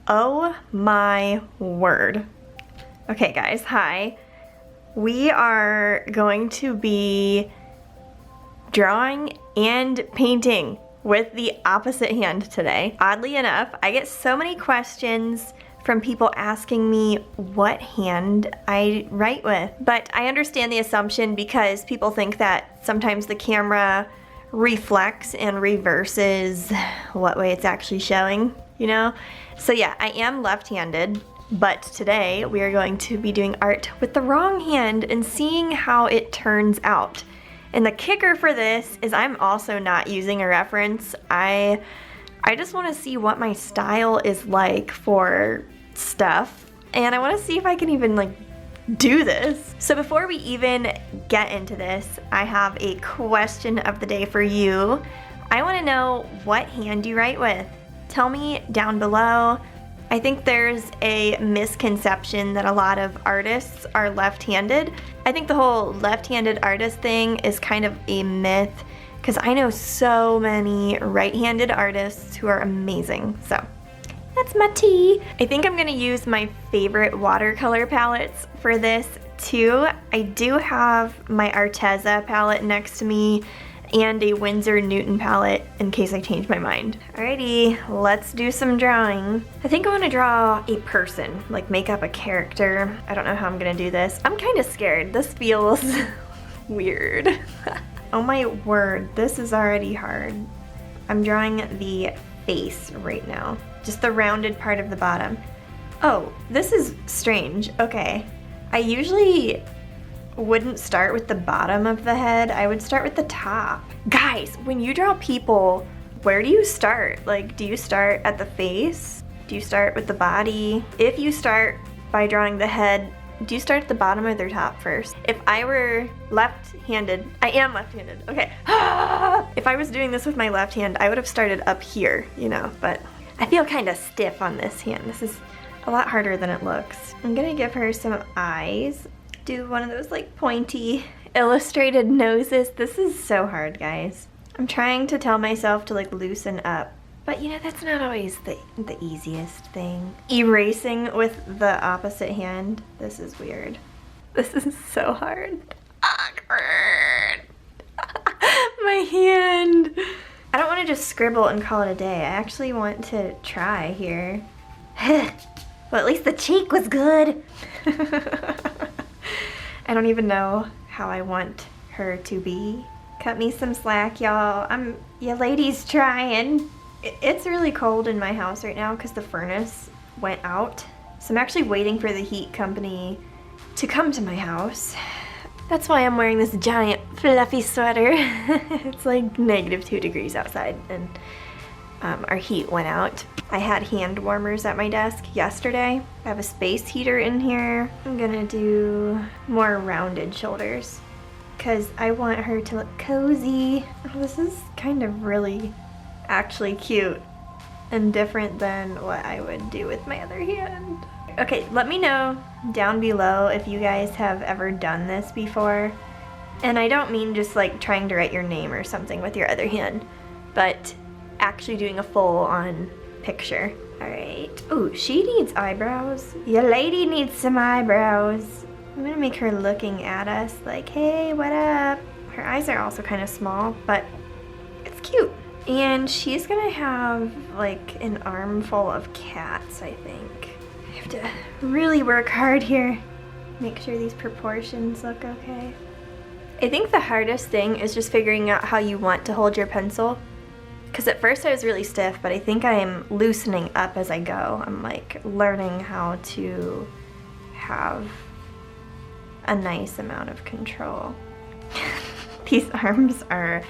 Oh my word. Okay guys, hi. We are going to be drawing and painting with the opposite hand today. Oddly enough, I get so many questions from people asking me what hand I write with. But I understand the assumption because people think that sometimes the camera reflects and reverses what way it's actually showing, you know? So yeah, I am left-handed, but today we are going to be doing art with the wrong hand and seeing how it turns out. And the kicker for this is I'm also not using a reference. I just want to see what my style is like for stuff, and I want to see if I can even like do this. So before we even get into this, I have a question of the day for you. I want to know what hand you write with. Tell me down below. I think there's a misconception that a lot of artists are left-handed. I think the whole left-handed artist thing is kind of a myth because I know so many right-handed artists who are amazing. So that's my tea. I think I'm gonna use my favorite watercolor palettes for this too. I do have my Arteza palette next to me and a Winsor Newton palette in case I change my mind. Alrighty, let's do some drawing. I think I want to draw a person, like make up a character. I don't know how I'm gonna do this. I'm kind of scared. This feels weird. Oh my word, this is already hard. I'm drawing the face right now. Just the rounded part of the bottom. Oh, this is strange. Okay. I usually wouldn't start with the bottom of the head. I would start with the top. Guys, when you draw people, where do you start? Like, do you start at the face? Do you start with the body? If you start by drawing the head, do you start at the bottom or the top first? If I were left-handed, I am left-handed, okay. If I was doing this with my left hand, I would have started up here, you know, but I feel kind of stiff on this hand. This is a lot harder than it looks. I'm gonna give her some eyes. Do one of those like pointy illustrated noses. This is so hard, guys. I'm trying to tell myself to like loosen up, but you know, that's not always the easiest thing. Erasing with the opposite hand, this is weird. This is so hard. Awkward. My hand. I don't want to just scribble and call it a day. I actually want to try here. Well, at least the cheek was good. I don't even know how I want her to be. Cut me some slack, y'all. Ya ladies trying. It's really cold in my house right now because the furnace went out. So I'm actually waiting for the heat company to come to my house. That's why I'm wearing this giant fluffy sweater. It's like -2 degrees outside and our heat went out. I had hand warmers at my desk yesterday. I have a space heater in here. I'm gonna do more rounded shoulders because I want her to look cozy. Oh, this is kind of really actually cute and different than what I would do with my other hand. Okay, let me know down below if you guys have ever done this before. And I don't mean just like trying to write your name or something with your other hand, but actually doing a full-on picture. All right. Oh, she needs eyebrows. Your lady needs some eyebrows. I'm gonna make her looking at us like, hey, what up? Her eyes are also kind of small, but it's cute. And she's gonna have like an armful of cats, I think. I have to really work hard here. Make sure these proportions look okay. I think the hardest thing is just figuring out how you want to hold your pencil. Because at first I was really stiff, but I think I am loosening up as I go. I'm like learning how to have a nice amount of control. These arms are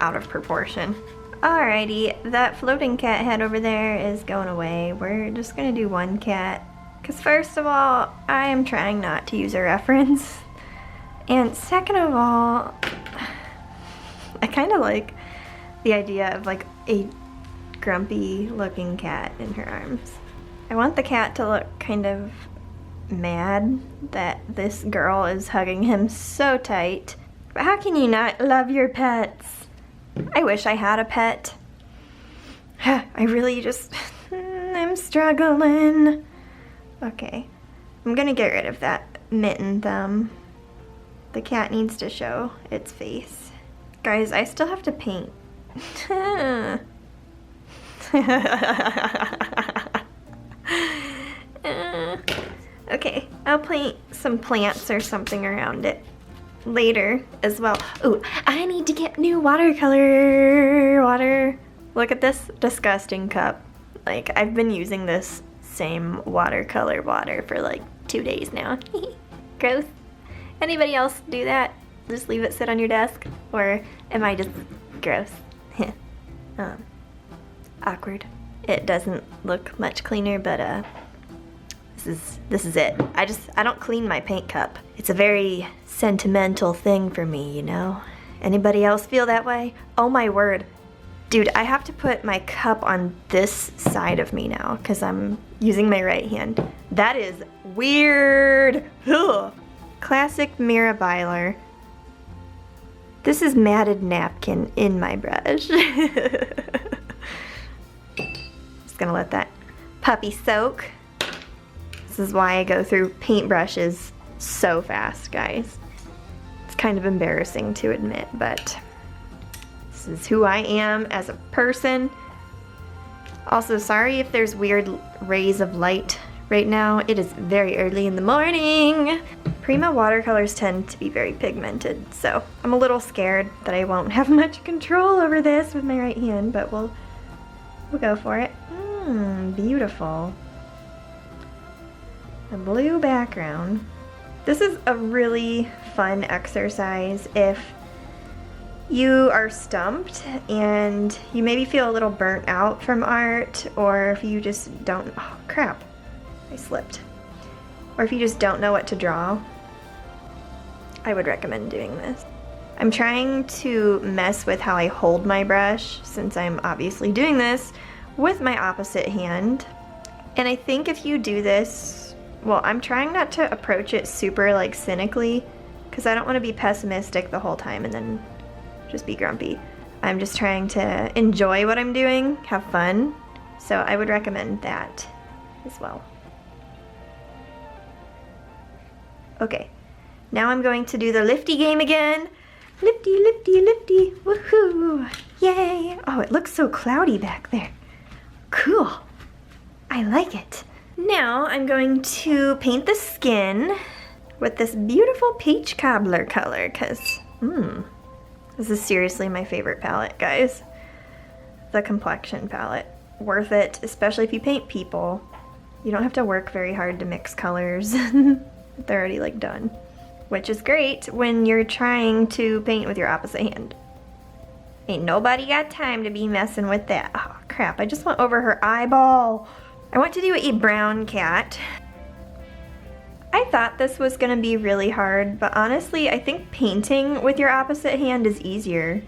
out of proportion. Alrighty, that floating cat head over there is going away. We're just gonna do one cat. Because first of all, I am trying not to use a reference. And second of all, I kind of like the idea of like a grumpy looking cat in her arms. I want the cat to look kind of mad that this girl is hugging him so tight. But how can you not love your pets? I wish I had a pet. I really just, I'm I'm struggling. Okay, I'm gonna get rid of that mitten thumb. The cat needs to show its face. Guys, I still have to paint. Okay, I'll paint some plants or something around it later as well. Ooh, I need to get new watercolor water. Look at this disgusting cup. Like, I've been using this same watercolor water for like 2 days now. Gross. Anybody else do that? Just leave it sit on your desk? Or am I just gross? Awkward. It doesn't look much cleaner, but this is it. I don't clean my paint cup. It's a very sentimental thing for me, you know? Anybody else feel that way? Oh my word. Dude, I have to put my cup on this side of me now because I'm using my right hand. That is weird. Ugh. Classic Mira Byler. This is matted napkin in my brush. Just gonna let that puppy soak. This is why I go through paintbrushes so fast, guys. It's kind of embarrassing to admit, but this is who I am as a person. Also, sorry if there's weird rays of light right now. It is very early in the morning. PRIMA watercolors tend to be very pigmented, so I'm a little scared that I won't have much control over this with my right hand, but we'll go for it. Beautiful. A blue background. This is a really fun exercise if you are stumped and you maybe feel a little burnt out from art, or if you just don't, oh crap, I slipped. Or if you just don't know what to draw, I would recommend doing this. I'm trying to mess with how I hold my brush since I'm obviously doing this with my opposite hand. And I think if you do this, well, I'm trying not to approach it super like cynically because I don't want to be pessimistic the whole time and then just be grumpy. I'm just trying to enjoy what I'm doing, have fun. So I would recommend that as well. Okay, now I'm going to do the lifty game again. Lifty, lifty, lifty, woohoo, yay. Oh, it looks so cloudy back there. Cool, I like it. Now I'm going to paint the skin with this beautiful peach cobbler color because, this is seriously my favorite palette, guys. The complexion palette. Worth it, especially if you paint people. You don't have to work very hard to mix colors. They're already like done. Which is great when you're trying to paint with your opposite hand. Ain't nobody got time to be messing with that. Oh crap, I just went over her eyeball. I want to do a brown cat. I thought this was gonna be really hard, but honestly, I think painting with your opposite hand is easier.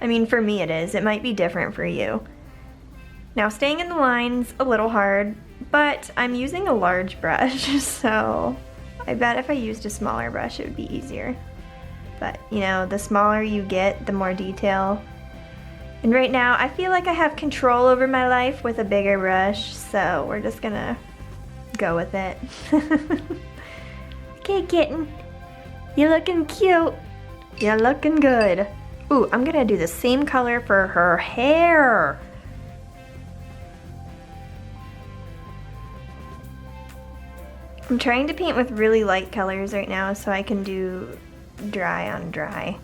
I mean, for me it is. It might be different for you. Now, staying in the line's a little hard, but I'm using a large brush, so I bet if I used a smaller brush, it would be easier. But, you know, the smaller you get, the more detail. And right now, I feel like I have control over my life with a bigger brush, so we're just gonna go with it. Okay, kitten. You're looking cute. You're looking good. Ooh, I'm gonna do the same color for her hair. I'm trying to paint with really light colors right now so I can do dry on dry.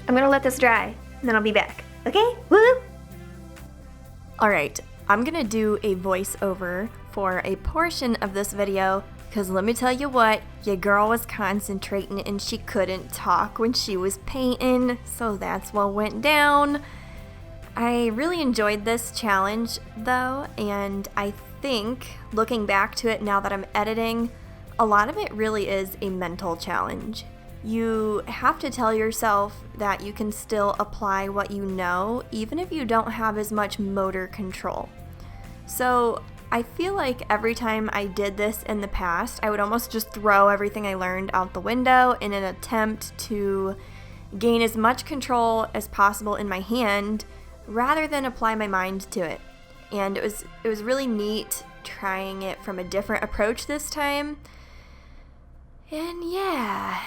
I'm gonna let this dry and then I'll be back. Okay? Woo! Alright, I'm gonna do a voiceover for a portion of this video because let me tell you what, your girl was concentrating and she couldn't talk when she was painting, so that's what went down. I really enjoyed this challenge though, and I think looking back to it now that I'm editing, a lot of it really is a mental challenge. You have to tell yourself that you can still apply what you know even if you don't have as much motor control. So I feel like every time I did this in the past, I would almost just throw everything I learned out the window in an attempt to gain as much control as possible in my hand rather than apply my mind to it. and it was really neat trying it from a different approach this time. And yeah,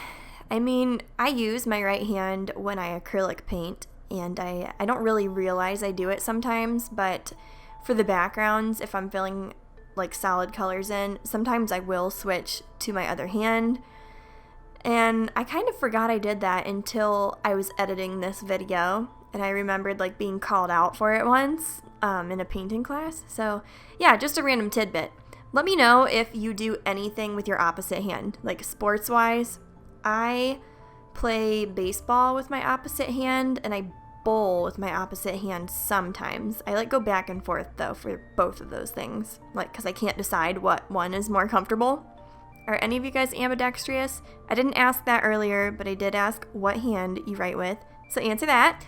I mean, I use my right hand when I acrylic paint, and I don't really realize I do it sometimes, but for the backgrounds, if I'm filling like solid colors in, sometimes I will switch to my other hand. And I kind of forgot I did that until I was editing this video, and I remembered like being called out for it once in a painting class. So yeah, just a random tidbit. Let me know if you do anything with your opposite hand, like sports wise. I play baseball with my opposite hand, and I bowl with my opposite hand sometimes. I like go back and forth though for both of those things, like because I can't decide what one is more comfortable. Are any of you guys ambidextrous? I didn't ask that earlier, but I did ask what hand you write with, so answer that.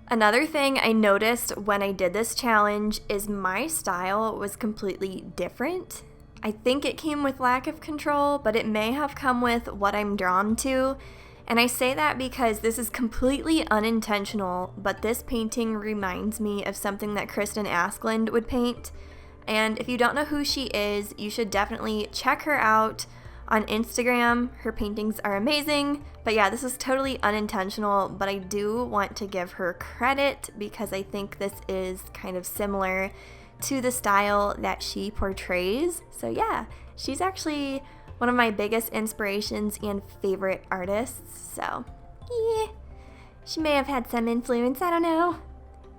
Another thing I noticed when I did this challenge is my style was completely different. I think it came with lack of control, but it may have come with what I'm drawn to. And I say that because this is completely unintentional, but this painting reminds me of something that Kristen Askland would paint. And if you don't know who she is, you should definitely check her out on Instagram. Her paintings are amazing. But yeah, this is totally unintentional, but I do want to give her credit because I think this is kind of similar to the style that she portrays. So yeah, she's actually one of my biggest inspirations and favorite artists. So yeah, she may have had some influence, I don't know.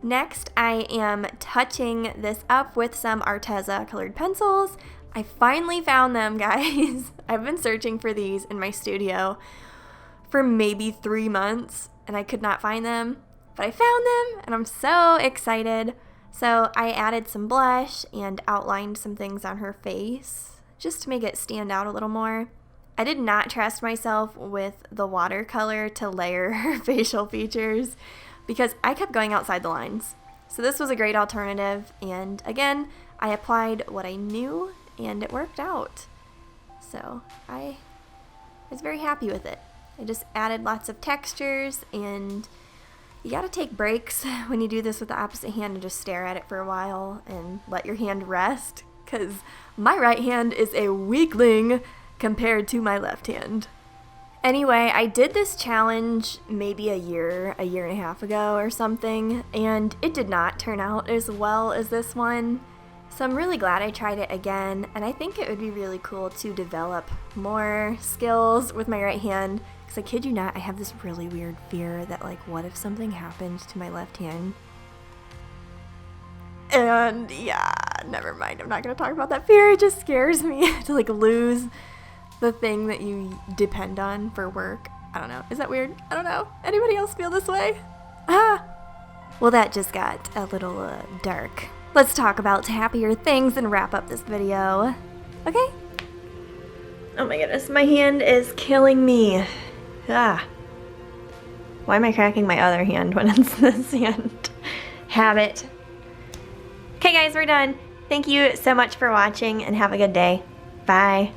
Next, I am touching this up with some Arteza colored pencils. I finally found them, guys. I've been searching for these in my studio for maybe 3 months, and I could not find them, but I found them, and I'm so excited. So I added some blush and outlined some things on her face just to make it stand out a little more. I did not trust myself with the watercolor to layer her facial features because I kept going outside the lines. So this was a great alternative, and again, I applied what I knew and it worked out. So I was very happy with it. I just added lots of textures, and you gotta take breaks when you do this with the opposite hand and just stare at it for a while and let your hand rest, because my right hand is a weakling compared to my left hand. Anyway, I did this challenge maybe a year and a half ago or something, and it did not turn out as well as this one. So I'm really glad I tried it again, and I think it would be really cool to develop more skills with my right hand, because I kid you not, I have this really weird fear that like, what if something happened to my left hand? And yeah, never mind, I'm not gonna talk about that fear. It just scares me to like lose the thing that you depend on for work. I don't know. Is that weird? I don't know. Anybody else feel this way? Well, that just got a little dark. Let's talk about happier things and wrap up this video. Okay? Oh my goodness, my hand is killing me. Why am I cracking my other hand when it's this hand? Habit. Okay guys, we're done. Thank you so much for watching and have a good day. Bye.